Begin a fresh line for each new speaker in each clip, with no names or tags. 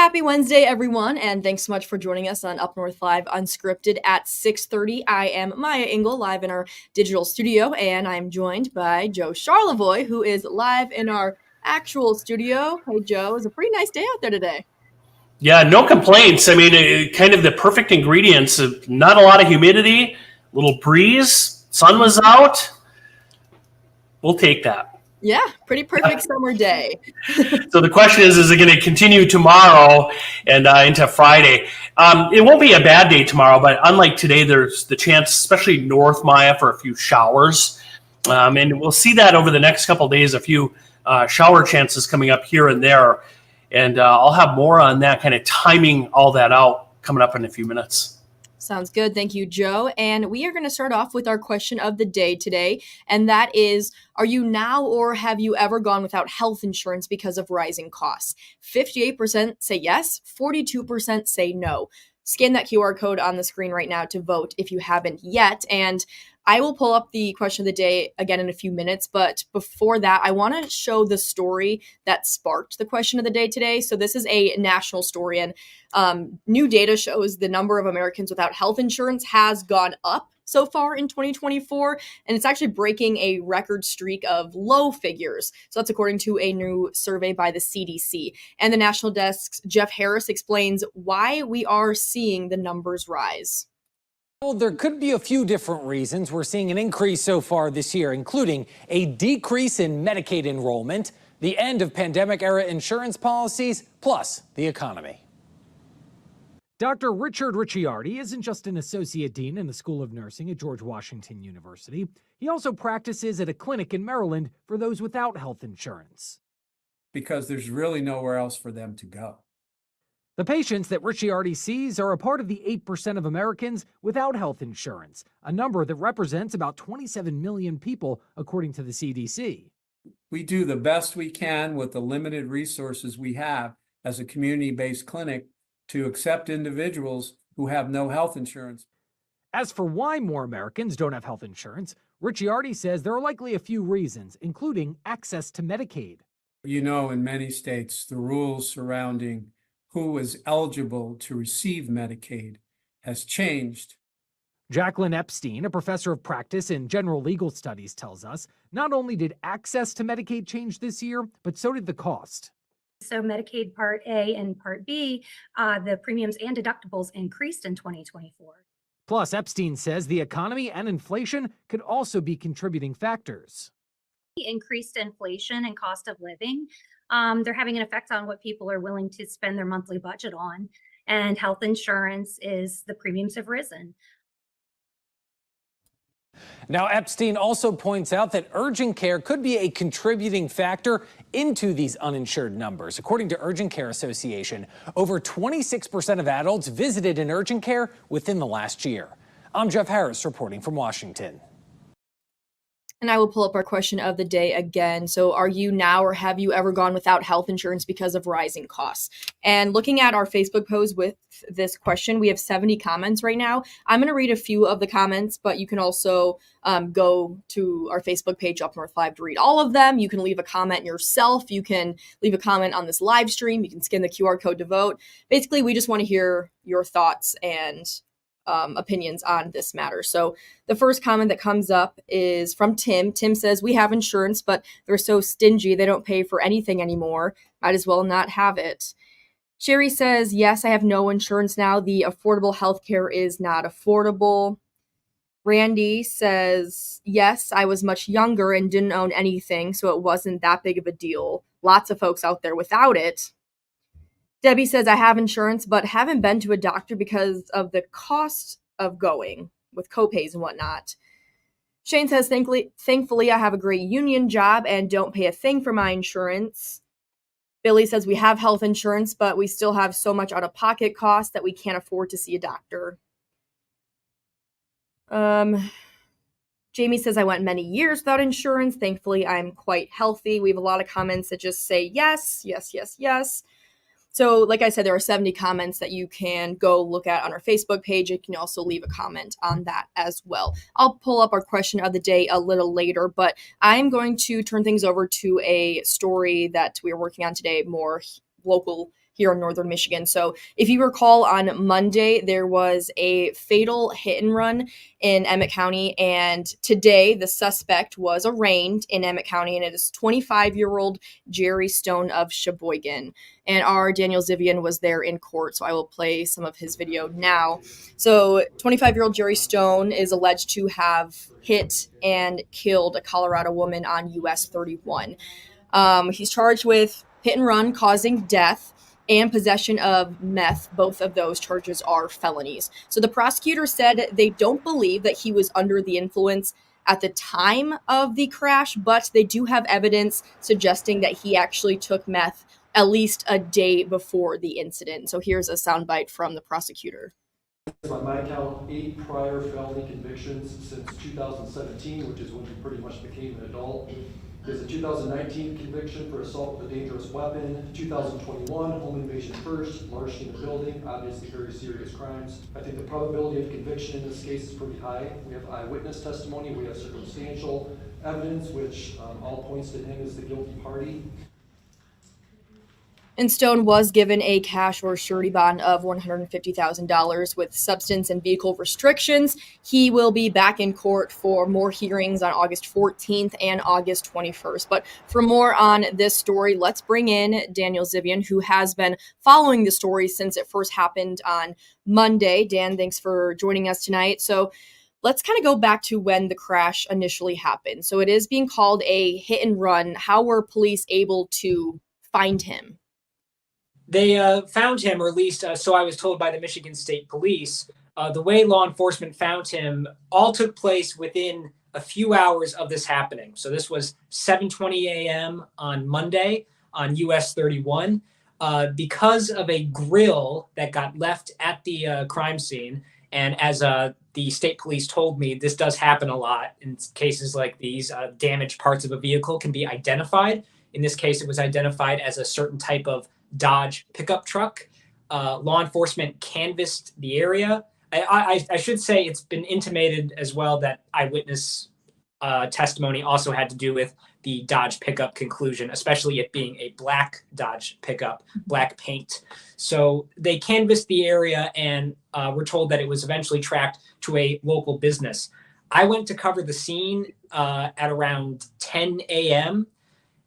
Happy Wednesday, everyone, and thanks so much for joining us on UpNorthLive Unscripted at 6:30. I am Maya Engel, live in our digital studio, and I'm joined by Joe Charlevoix, who is live in our actual studio. Hey, Joe, it's a pretty nice day out there today.
Yeah, no complaints. I mean, kind of the perfect ingredients of not a lot of humidity, little breeze, sun was out. We'll take that.
Yeah, pretty perfect summer day.
So the question is it going to continue tomorrow and into Friday? It won't be a bad day tomorrow, but unlike today, there's the chance, especially north Maya, for a few showers. And we'll see that over the next couple of days, a few shower chances coming up here and there. And I'll have more on that, kind of timing all that out coming up in a few minutes.
Sounds good. Thank you, Joe. And we are going to start off with our question of the day today. And that is, are you now or have you ever gone without health insurance because of rising costs? 58% say yes, 42% say no. Scan that QR code on the screen right now to vote if you haven't yet. And I will pull up the question of the day again in a few minutes, but before that, I want to show the story that sparked the question of the day today. So this is a national story, and new data shows the number of Americans without health insurance has gone up so far in 2024, and it's actually breaking a record streak of low figures. So that's according to a new survey by the CDC. And the National Desk's Jeff Harris explains why we are seeing the numbers rise.
Well, there could be a few different reasons. We're seeing an increase so far this year, including a decrease in Medicaid enrollment, the end of pandemic-era insurance policies, plus the economy.
Dr. Richard Ricciardi isn't just an associate dean in the School of Nursing at George Washington University. He also practices at a clinic in Maryland for those without health insurance.
Because there's really nowhere else for them to go.
The patients that Ricciardi sees are a part of the 8% of Americans without health insurance, a number that represents about 27 million people, according to the CDC.
We do the best we can with the limited resources we have as a community-based clinic to accept individuals who have no health insurance.
As for why more Americans don't have health insurance, Ricciardi says there are likely a few reasons, including access to Medicaid.
You know, in many states, the rules surrounding who is eligible to receive Medicaid has changed.
Jacqueline Epstein, a professor of practice in general legal studies, tells us not only did access to Medicaid change this year, but so did the cost.
So Medicaid Part A and Part B, the premiums and deductibles increased in 2024.
Plus, Epstein says the economy and inflation could also be contributing factors.
Increased inflation and cost of living, they're having an effect on what people are willing to spend their monthly budget on. And health insurance the premiums have risen.
Now, Epstein also points out that urgent care could be a contributing factor into these uninsured numbers. According to Urgent Care Association, over 26% of adults visited in urgent care within the last year. I'm Jeff Harris reporting from Washington.
And I will pull up our question of the day again. So are you now or have you ever gone without health insurance because of rising costs? And looking at our Facebook post with this question, we have 70 comments right now. I'm going to read a few of the comments, but you can also go to our Facebook page, UpNorthLive, to read all of them. You can leave a comment yourself. You can leave a comment on this live stream. You can scan the QR code to vote. Basically, we just want to hear your thoughts and opinions on this matter. So the first comment that comes up is from Tim. Tim says, we have insurance, but they're so stingy they don't pay for anything anymore. Might as well not have it. Sherry says, yes, I have no insurance now. The affordable health care is not affordable. Randy says, yes, I was much younger and didn't own anything, so it wasn't that big of a deal. Lots of folks out there without it. Debbie says, I have insurance, but haven't been to a doctor because of the cost of going with copays and whatnot. Shane says, thankfully, I have a great union job and don't pay a thing for my insurance. Billy says, we have health insurance, but we still have so much out-of-pocket costs that we can't afford to see a doctor. Jamie says, I went many years without insurance. Thankfully, I'm quite healthy. We have a lot of comments that just say yes, yes, yes, yes. So like I said, there are 70 comments that you can go look at on our Facebook page. You can also leave a comment on that as well. I'll pull up our question of the day a little later, but I'm going to turn things over to a story that we are working on today, more local here in northern Michigan. So if you recall, on Monday, there was a fatal hit and run in Emmett County. And today, the suspect was arraigned in Emmett County, and it is 25-year-old Jerry Stone of Sheboygan. And our Daniel Zivian was there in court, so I will play some of his video now. So 25-year-old Jerry Stone is alleged to have hit and killed a Colorado woman on US 31. He's charged with hit and run causing death and possession of meth. Both of those charges are felonies. So the prosecutor said they don't believe that he was under the influence at the time of the crash, but they do have evidence suggesting that he actually took meth at least a day before the incident. So here's a soundbite from the prosecutor.
By my count, 8 prior felony convictions since 2017, which is when he pretty much became an adult. There's a 2019 conviction for assault with a dangerous weapon, 2021 home invasion first, larceny in a building, obviously very serious crimes. I think the probability of conviction in this case is pretty high. We have eyewitness testimony, we have circumstantial evidence, which all points to him as the guilty party.
And Stone was given a cash or surety bond of $150,000 with substance and vehicle restrictions. He will be back in court for more hearings on August 14th and August 21st. But for more on this story, let's bring in Daniel Zivian, who has been following the story since it first happened on Monday. Dan, thanks for joining us tonight. So let's kind of go back to when the crash initially happened. So it is being called a hit and run. How were police able to find him?
They found him, or at least so I was told by the Michigan State Police. The way law enforcement found him all took place within a few hours of this happening. So this was 7:20 a.m. on Monday on US 31. Because of a grill that got left at the crime scene, and as the state police told me, this does happen a lot in cases like these. Damaged parts of a vehicle can be identified. In this case, it was identified as a certain type of Dodge pickup truck. Law enforcement canvassed the area. I should say it's been intimated as well that eyewitness testimony also had to do with the Dodge pickup conclusion, especially it being a black Dodge pickup, black paint. So they canvassed the area and were told that it was eventually tracked to a local business. I went to cover the scene at around 10 a.m.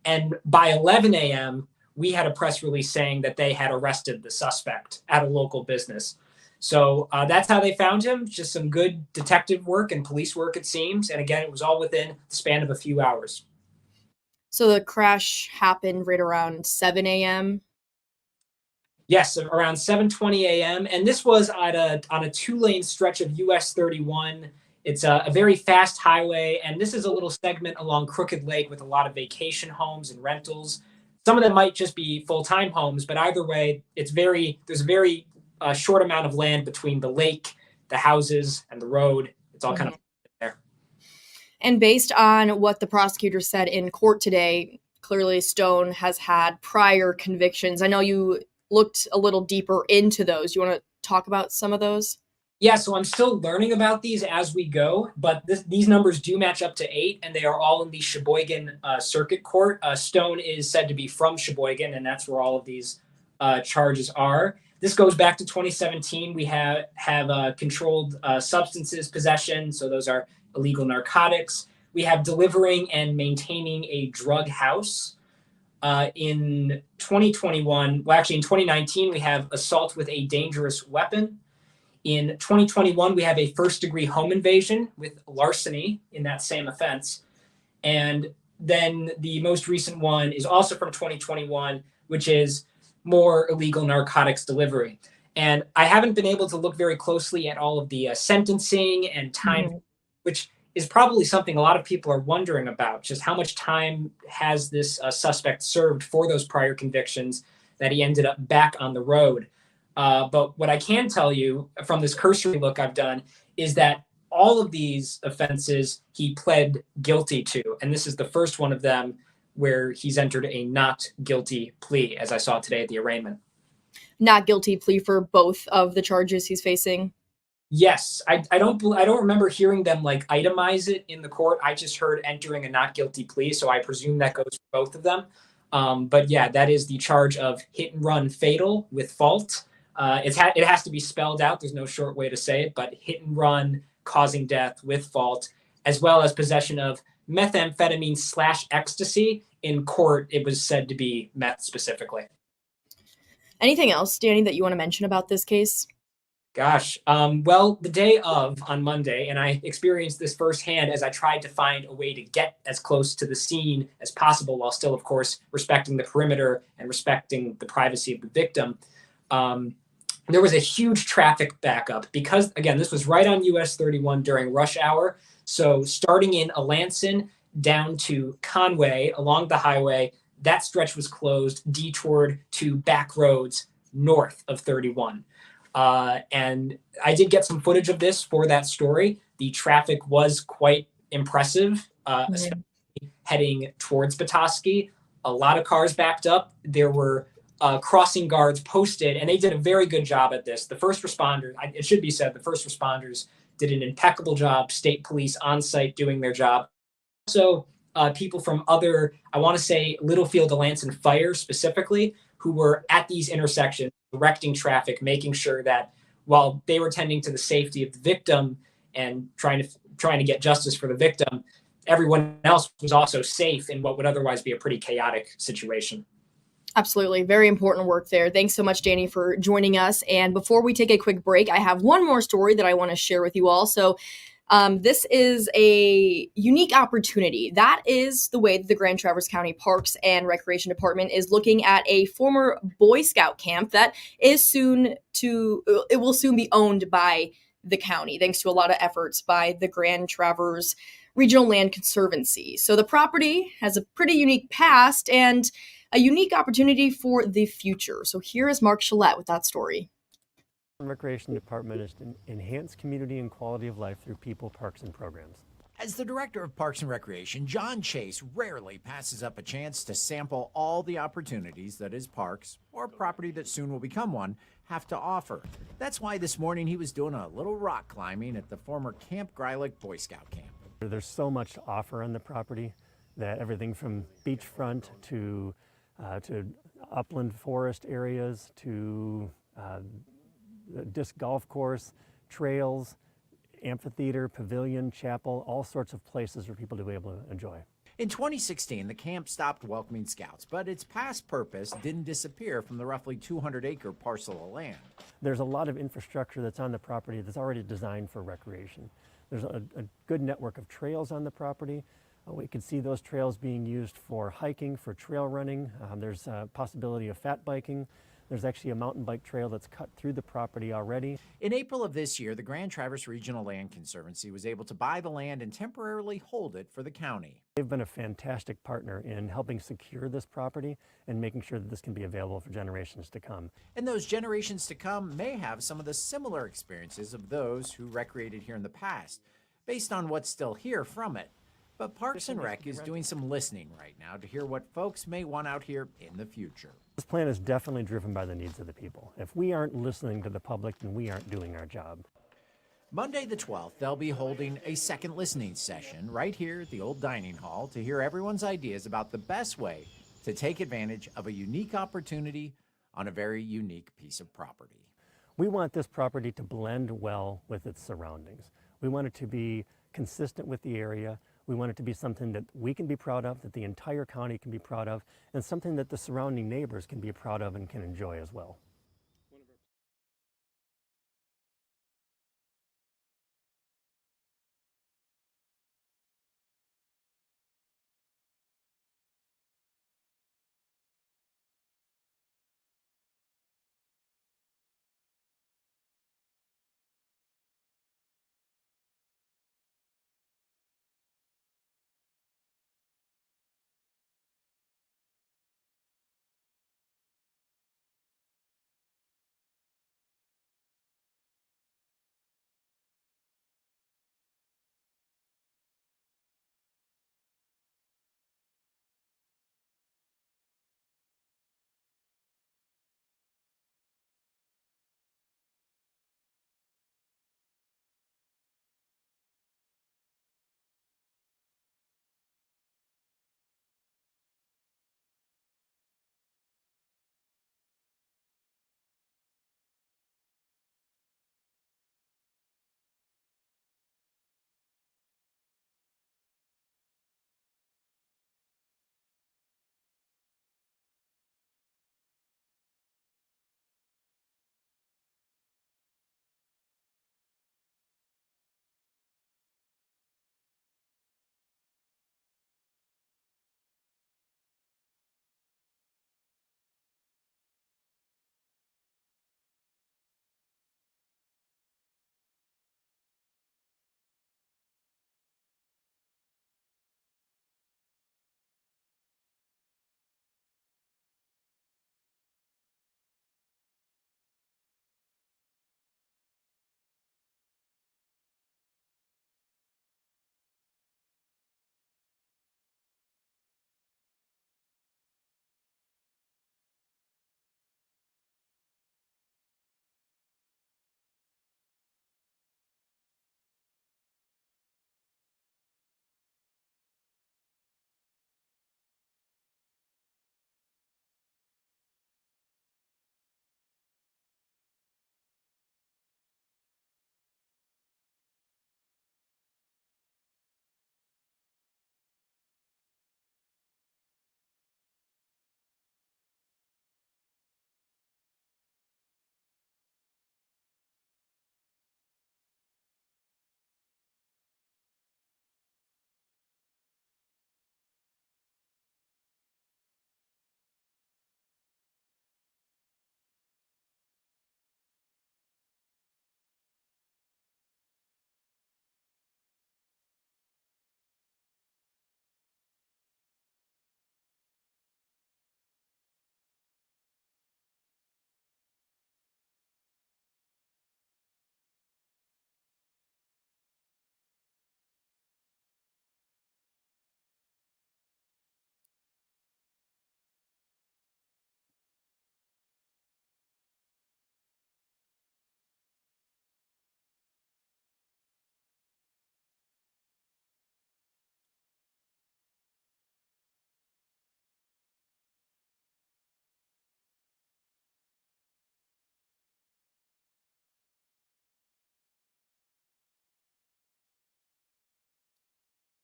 and by 11 a.m., we had a press release saying that they had arrested the suspect at a local business. So that's how they found him. Just some good detective work and police work, it seems. And again, it was all within the span of a few hours.
So the crash happened right around 7 a.m.?
Yes, around 7:20 a.m. And this was on a 2-lane stretch of US 31. It's a very fast highway. And this is a little segment along Crooked Lake with a lot of vacation homes and rentals. Some of them might just be full-time homes, but either way, there's a very short amount of land between the lake, the houses, and the road. It's all kind of there.
And based on what the prosecutor said in court today, clearly Stone has had prior convictions. I know you looked a little deeper into those. You want to talk about some of those?
Yeah, so I'm still learning about these as we go, but these numbers do match up to 8, and they are all in the Sheboygan Circuit Court. Stone is said to be from Sheboygan, and that's where all of these charges are. This goes back to 2017. We have controlled substances possession, so those are illegal narcotics. We have delivering and maintaining a drug house. In 2021, well, actually in 2019, we have assault with a dangerous weapon. In 2021, we have a first-degree home invasion with larceny in that same offense. And then the most recent one is also from 2021, which is more illegal narcotics delivery. And I haven't been able to look very closely at all of the sentencing and time, which is probably something a lot of people are wondering about, just how much time has this suspect served for those prior convictions that he ended up back on the road. But what I can tell you from this cursory look I've done is that all of these offenses he pled guilty to. And this is the first one of them where he's entered a not guilty plea, as I saw today at the arraignment.
Not guilty plea for both of the charges he's facing?
Yes. I don't remember hearing them like itemize it in the court. I just heard entering a not guilty plea. So I presume that goes for both of them. But yeah, that is the charge of hit and run fatal with fault. It has to be spelled out. There's no short way to say it, but hit and run causing death with fault, as well as possession of methamphetamine / ecstasy. In court, it was said to be meth specifically.
Anything else, Danny, that you want to mention about this case?
Gosh, well, the day of on Monday, and I experienced this firsthand as I tried to find a way to get as close to the scene as possible while still, of course, respecting the perimeter and respecting the privacy of the victim. There was a huge traffic backup because, again, this was right on US 31 during rush hour. So starting in Alanson down to Conway along the highway, that stretch was closed, detoured to back roads north of 31. And I did get some footage of this for that story. The traffic was quite impressive, especially heading towards Petoskey. A lot of cars backed up. There were crossing guards posted, and they did a very good job at this. The first responders, it should be said, the first responders did an impeccable job. State police on site doing their job. Also, people from other, I want to say Littlefield, Alanson Fire specifically, who were at these intersections, directing traffic, making sure that while they were tending to the safety of the victim and trying to get justice for the victim, everyone else was also safe in what would otherwise be a pretty chaotic situation.
Absolutely. Very important work there. Thanks so much, Danny, for joining us. And before we take a quick break, I have one more story that I want to share with you all. So this is a unique opportunity. That is the way that the Grand Traverse County Parks and Recreation Department is looking at a former Boy Scout camp that will soon be owned by the county, thanks to a lot of efforts by the Grand Traverse Regional Land Conservancy. So the property has a pretty unique past and a unique opportunity for the future. So here is Mark Shillette with that story.
Recreation Department is to enhance community and quality of life through people, parks, and programs.
As the Director of Parks and Recreation, John Chase rarely passes up a chance to sample all the opportunities that his parks, or property that soon will become one, have to offer. That's why this morning he was doing a little rock climbing at the former Camp Greilich Boy Scout camp.
There's so much to offer on the property that everything from beachfront to upland forest areas to disc golf course, trails, amphitheater, pavilion, chapel, all sorts of places for people to be able to enjoy.
In 2016, the camp stopped welcoming scouts, but its past purpose didn't disappear from the roughly 200-acre parcel of land.
There's a lot of infrastructure that's on the property that's already designed for recreation. There's a good network of trails on the property. We could see those trails being used for hiking, for trail running. There's a possibility of fat biking. There's actually a mountain bike trail that's cut through the property already.
In April of this year, the Grand Traverse Regional Land Conservancy was able to buy the land and temporarily hold it for the county.
They've been a fantastic partner in helping secure this property and making sure that this can be available for generations to come.
And those generations to come may have some of the similar experiences of those who recreated here in the past, based on what's still here from it. But Parks and Rec is doing some listening right now to hear what folks may want out here in the future.
This plan is definitely driven by the needs of the people. If we aren't listening to the public, then we aren't doing our job.
Monday the 12th, they'll be holding a second listening session right here at the old dining hall to hear everyone's ideas about the best way to take advantage of a unique opportunity on a very unique piece of property.
We want this property to blend well with its surroundings. We want it to be consistent with the area. We want it to be something that we can be proud of, that the entire county can be proud of, and something that the surrounding neighbors can be proud of and can enjoy as well.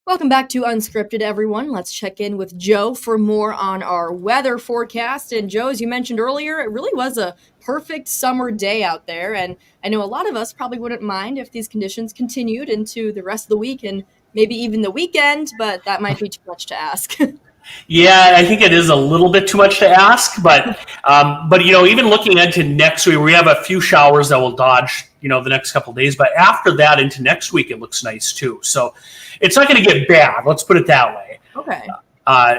Welcome back to Unscripted, everyone. Let's check in with Joe for more on our weather forecast. And Joe, as you mentioned earlier, it really was a perfect summer day out there. And I know a lot of us probably wouldn't mind if these conditions continued into the rest of the week and maybe even the weekend, but that might be too much to ask.
Yeah, I think it is a little bit too much to ask, but even looking into next week, we have a few showers that will dodge, the next couple of days. But after that, into next week, it looks nice too. So it's not going to get bad. Let's put it that way.
Okay.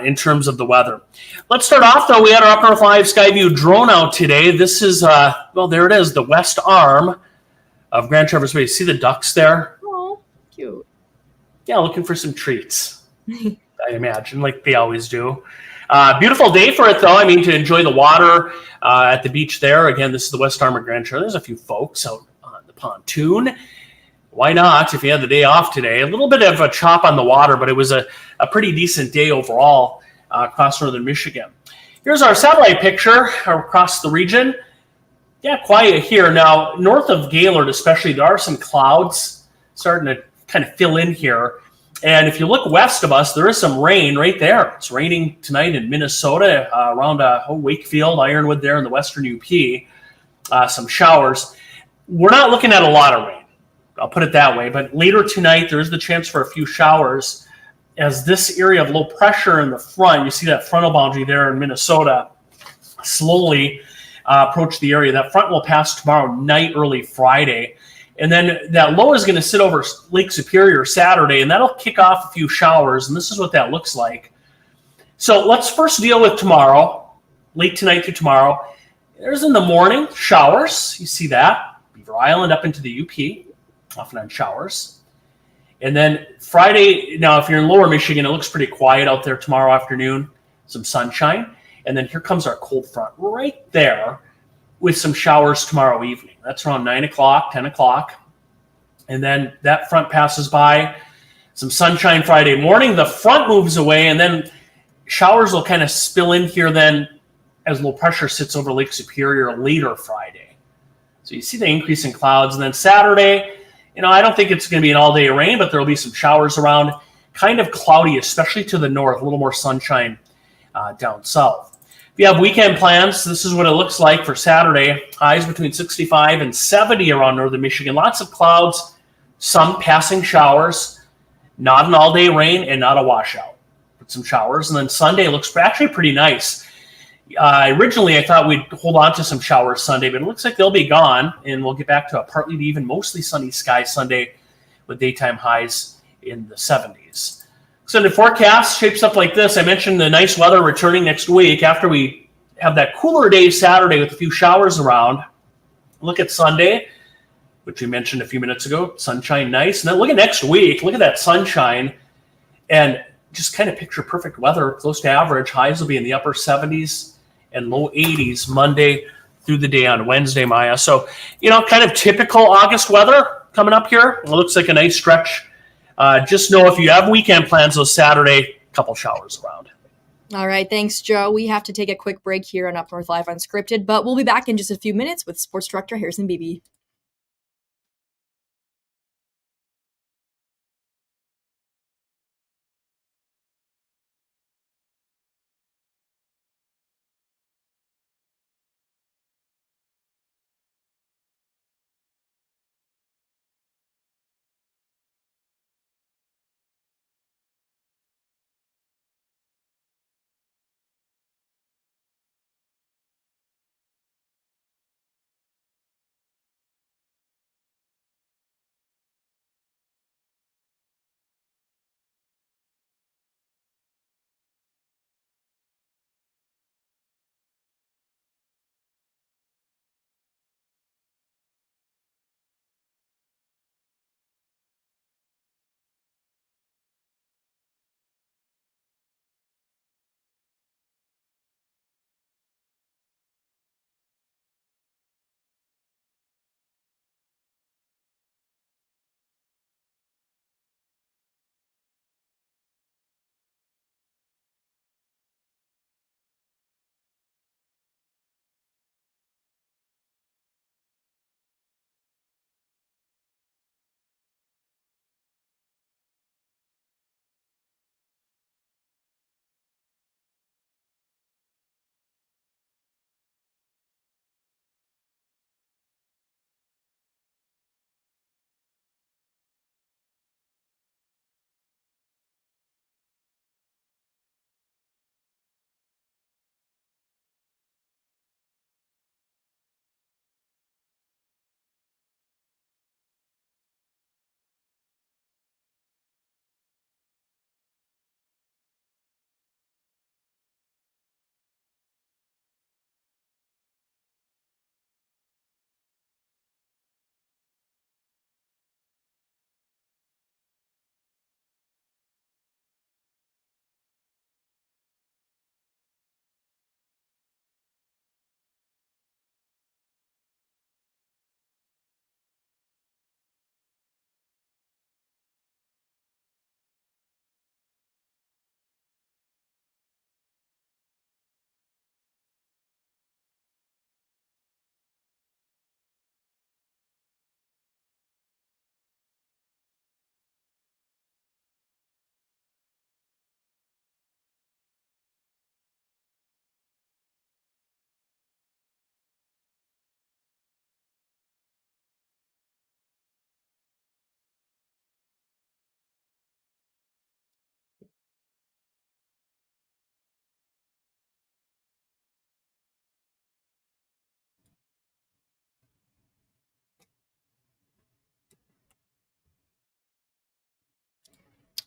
In terms of the weather, let's start off though. We had our UpNorthLive Skyview drone out today. This is there it is, the west arm of Grand Traverse Bay. See the ducks there?
Oh, cute.
Yeah, looking for some treats. I imagine, like they always do. Beautiful day for it, though. I mean, to enjoy the water at the beach there. Again, this is the West Arm of Grand Traverse. There's a few folks out on the pontoon. Why not, if you had the day off today? A little bit of a chop on the water, but it was a pretty decent day overall across northern Michigan. Here's our satellite picture across the region. Yeah, quiet here. Now, north of Gaylord especially, there are some clouds starting to kind of fill in here. And if you look west of us, there is some rain right there. It's raining tonight in Minnesota, around Wakefield, Ironwood there in the western UP. Some showers. We're not looking at a lot of rain. I'll put it that way. But later tonight, there is the chance for a few showers as this area of low pressure in the front, you see that frontal boundary there in Minnesota, slowly approach the area. That front will pass tomorrow night, early Friday. And then that low is going to sit over Lake Superior Saturday, and that'll kick off a few showers, and this is what that looks like. So let's first deal with tomorrow, late tonight through tomorrow. There's in the morning, showers. You see that. Beaver Island up into the UP, off and on showers. And then Friday, now if you're in lower Michigan, it looks pretty quiet out there tomorrow afternoon, some sunshine. And then here comes our cold front right there with some showers tomorrow evening. That's around 9 o'clock, 10 o'clock. And then that front passes by, some sunshine Friday morning. The front moves away, and then showers will kind of spill in here then as low pressure sits over Lake Superior later Friday. So you see the increase in clouds. And then Saturday, I don't think it's going to be an all-day rain, but there will be some showers around. Kind of cloudy, especially to the north, a little more sunshine down south. If you have weekend plans, this is what it looks like for Saturday. Highs between 65 and 70 around northern Michigan. Lots of clouds, some passing showers, not an all-day rain, and not a washout. But some showers. And then Sunday looks actually pretty nice. Originally, I thought we'd hold on to some showers Sunday, but it looks like they'll be gone, and we'll get back to a partly to even mostly sunny sky Sunday with daytime highs in the 70s. So the forecast shapes up like this. I mentioned the nice weather returning next week after we have that cooler day Saturday with a few showers around. Look at Sunday, which we mentioned a few minutes ago. Sunshine nice. And then look at next week. Look at that sunshine. And just kind of picture perfect weather, close to average. Highs will be in the upper 70s and low 80s Monday through the day on Wednesday, Maya. So, kind of typical August weather coming up here. It looks like a nice stretch. Just know if you have weekend plans on Saturday, a couple showers around.
All right. Thanks, Joe. We have to take a quick break here on UpNorthLive Unscripted, but we'll be back in just a few minutes with Sports Director Harrison Beebe.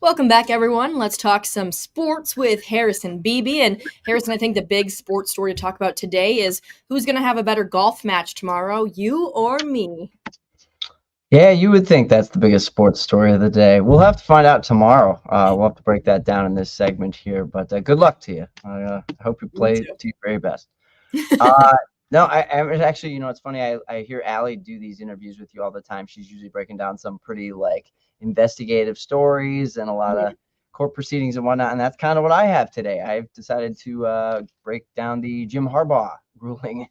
Welcome back, everyone. Let's talk some sports with Harrison Beebe. And Harrison, I think the big sports story to talk about today is who's going to have a better golf match tomorrow, you or me?
Yeah, you would think that's the biggest sports story of the day. We'll have to find out tomorrow. We'll have to break that down in this segment here. But good luck to you. I hope you play to your very best. No, I was actually, it's funny. I hear Allie do these interviews with you all the time. She's usually breaking down some pretty investigative stories and a lot of court proceedings and whatnot. And that's kind of what I have today. I've decided to break down the Jim Harbaugh ruling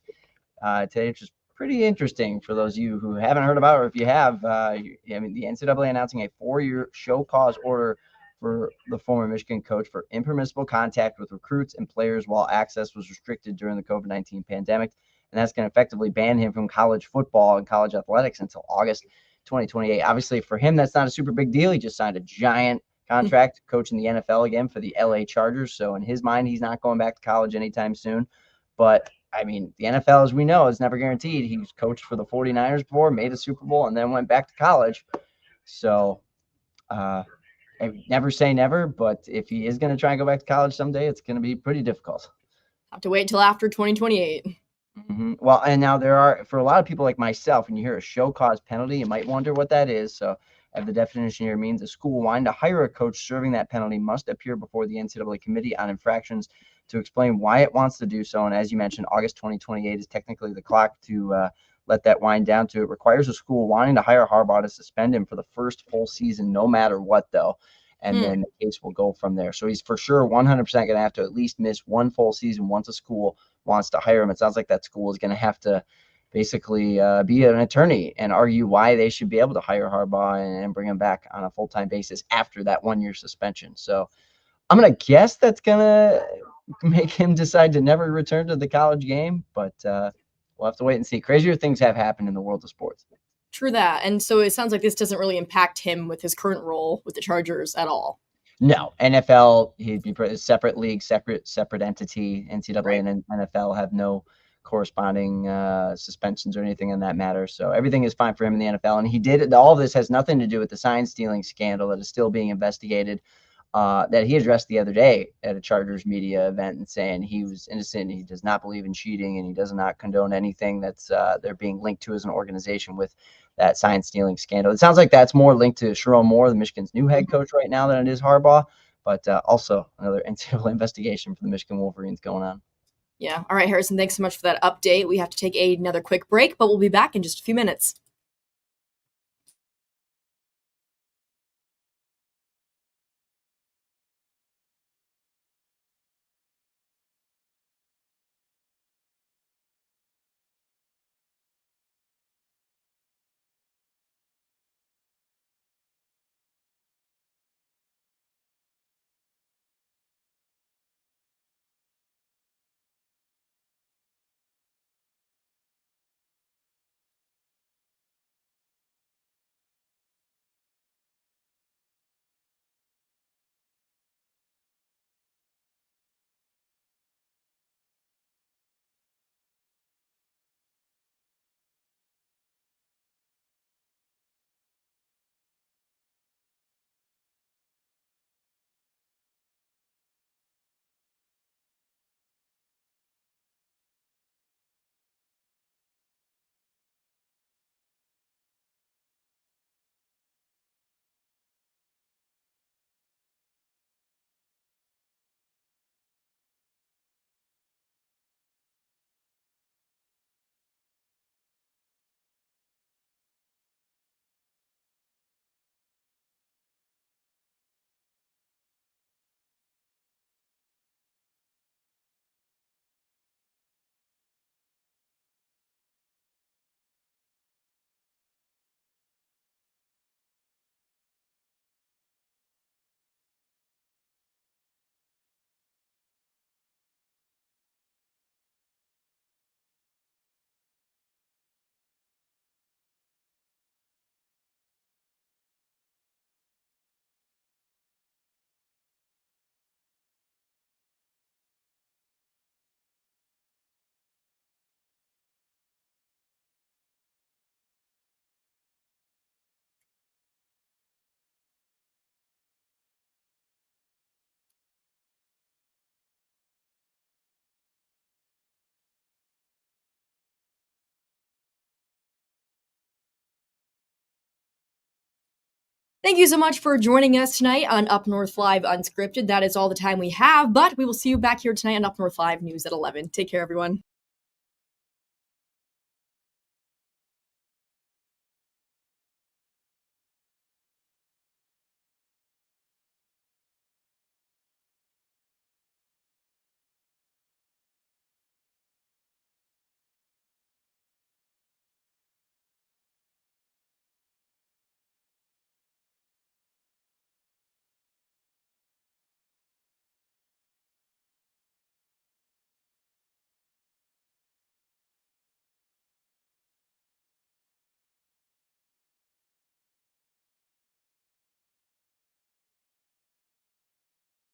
today, which is pretty interesting for those of you who haven't heard about it, or if you have. The NCAA announcing a 4-year show cause order for the former Michigan coach for impermissible contact with recruits and players while access was restricted during the COVID-19 pandemic. And that's going to effectively ban him from college football and college athletics until August 2028. Obviously, for him, that's not a super big deal. He just signed a giant contract coaching the NFL again for the LA Chargers. So in his mind, he's not going back to college anytime soon. But the NFL, as we know, is never guaranteed. He was coached for the 49ers before, made a Super Bowl, and then went back to college. So I never say never, but if he is going to try and go back to college someday, it's going to be pretty difficult.
Have to wait until after 2028.
Mm-hmm. Well, and now there are, for a lot of people like myself, when you hear a show cause penalty, you might wonder what that is. So I have the definition here. It means a school wanting to hire a coach serving that penalty must appear before the NCAA Committee on Infractions to explain why it wants to do so. And as you mentioned, August 2028 is technically the clock to let that wind down to. It requires a school wanting to hire Harbaugh to suspend him for the first full season, no matter what, though. And then the case will go from there. So he's for sure 100% going to have to at least miss one full season once a school wants to hire him. It sounds like that school is going to have to basically be an attorney and argue why they should be able to hire Harbaugh and bring him back on a full-time basis after that 1-year suspension. So I'm going to guess that's going to make him decide to never return to the college game, but we'll have to wait and see. Crazier things have happened in the world of sports.
True that. And so it sounds like this doesn't really impact him with his current role with the Chargers at all.
No, NFL, he'd be a separate league, separate entity. NCAA and NFL have no corresponding suspensions or anything in that matter. So everything is fine for him in the NFL. And he did, all of this has nothing to do with the sign stealing scandal that is still being investigated. That he addressed the other day at a Chargers media event and saying he was innocent. He does not believe in cheating and he does not condone anything that's they're being linked to as an organization with that sign stealing scandal. It sounds like that's more linked to Sharon Moore, the Michigan's new head coach right now, than it is Harbaugh. But also another NCAA investigation for the Michigan Wolverines going on.
Yeah. All right, Harrison, thanks so much for that update. We have to take another quick break, but we'll be back in just a few minutes. Thank you so much for joining us tonight on Up North Live Unscripted. That is all the time we have, but we will see you back here tonight on Up North Live News at 11. Take care, everyone.